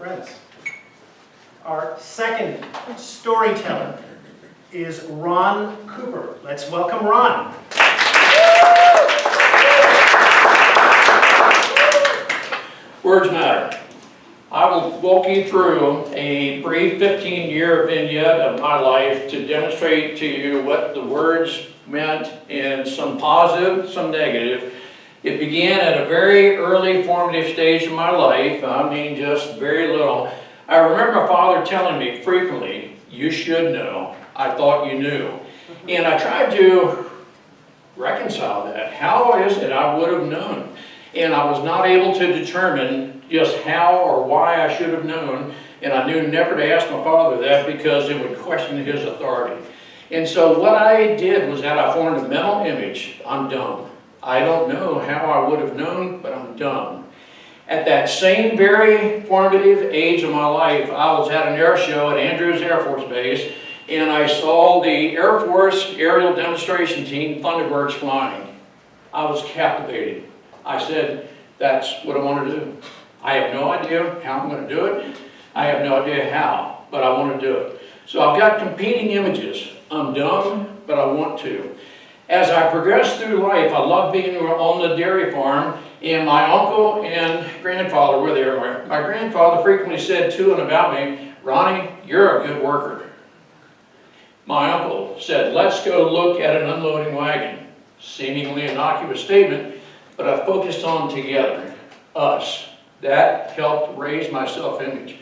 friends. Our second storyteller is Ron Cooper. Let's welcome Ron. Words matter. I will walk you through a brief 15-year vignette of my life to demonstrate to you what the words meant, and some positive, some negative. It began at a very early formative stage in my life. I mean, just very little. I remember my father telling me frequently, "You should know. I thought you knew." And I tried to reconcile that. How is it I would have known? And I was not able to determine just how or why I should have known, and I knew never to ask my father that because it would question his authority. And so what I did was that I formed a mental image. I'm dumb. I don't know how I would have known, but I'm dumb. At that same very formative age of my life, I was at an air show at Andrews Air Force Base, and I saw the Air Force aerial demonstration team, Thunderbirds, flying. I was captivated. I said, that's what I want to do. I have no idea how I'm going to do it. I have no idea how, but I want to do it. So I've got competing images. I'm dumb, but I want to. As I progressed through life, I loved being on the dairy farm, and my uncle and grandfather were there. My grandfather frequently said to and about me, "Ronnie, you're a good worker." My uncle said, "Let's go look at an unloading wagon." Seemingly innocuous statement, but I focused on together, us. That helped raise my self-image.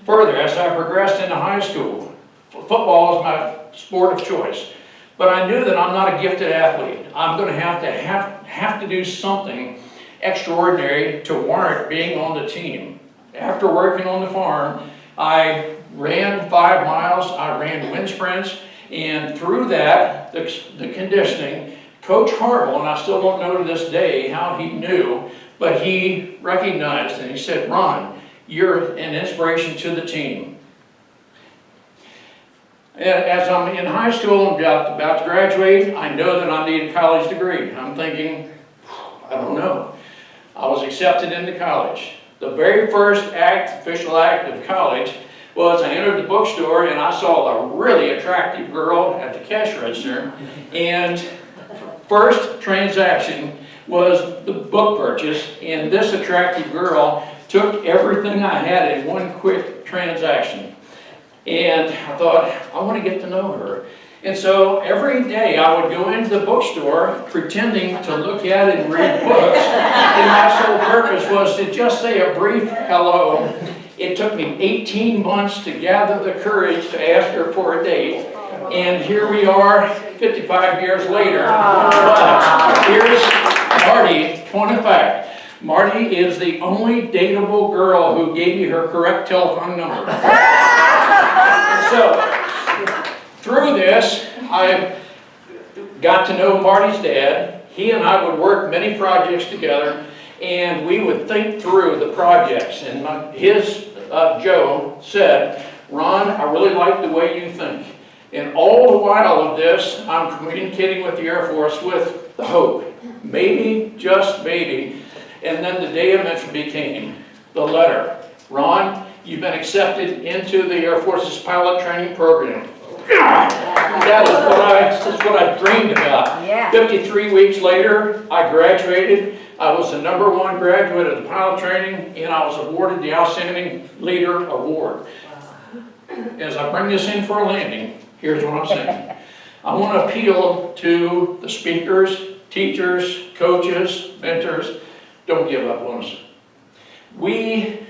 Further, as I progressed into high school, football is my sport of choice. But I knew that I'm not a gifted athlete. I'm going to have to do something extraordinary to warrant being on the team. After working on the farm, I ran 5 miles, I ran wind sprints, and through that, the conditioning, Coach Hartle, and I still don't know to this day how he knew, but he recognized and he said, "Ron, you're an inspiration to the team." As I'm in high school and about to graduate, I know that I need a college degree. I'm thinking, I don't know. I was accepted into college. The very first official act of college was I entered the bookstore and I saw a really attractive girl at the cash register, and first transaction was the book purchase, and this attractive girl took everything I had in one quick transaction. And I thought, I want to get to know her. And so every day I would go into the bookstore pretending to look at and read books, and my sole purpose was to just say a brief hello. It took me 18 months to gather the courage to ask her for a date, and here we are 55 years later. But here's Marty, point of fact. Marty is the only dateable girl who gave me her correct telephone number. So, through this, I got to know Marty's dad. He and I would work many projects together, and we would think through the projects. And Joe said, "Ron, I really like the way you think." And all the while of this, I'm communicating with the Air Force with the hope, maybe, just maybe. And then the day eventually came, the letter. "Ron, you've been accepted into the Air Force's pilot training program." That's what I dreamed about. Yeah. 53 weeks later, I graduated. I was the #1 graduate of the pilot training, and I was awarded the Outstanding Leader Award. As I bring this in for a landing, here's what I'm saying. I want to appeal to the speakers, teachers, coaches, mentors. Don't give up on us. We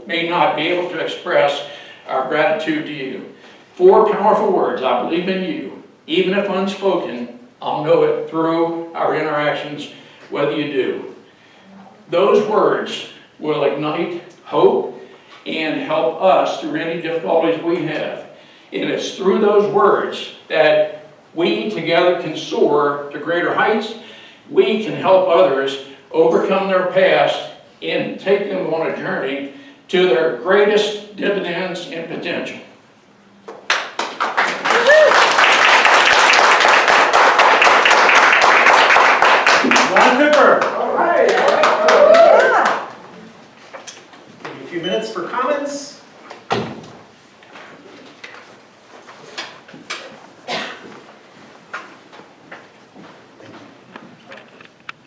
may not be able to express our gratitude to you. 4 powerful words: I believe in you. Even if unspoken, I'll know it through our interactions, whether you do. Those words will ignite hope and help us through any difficulties we have. And it's through those words that we together can soar to greater heights. We can help others overcome their past and take them on a journey to their greatest dividends and potential.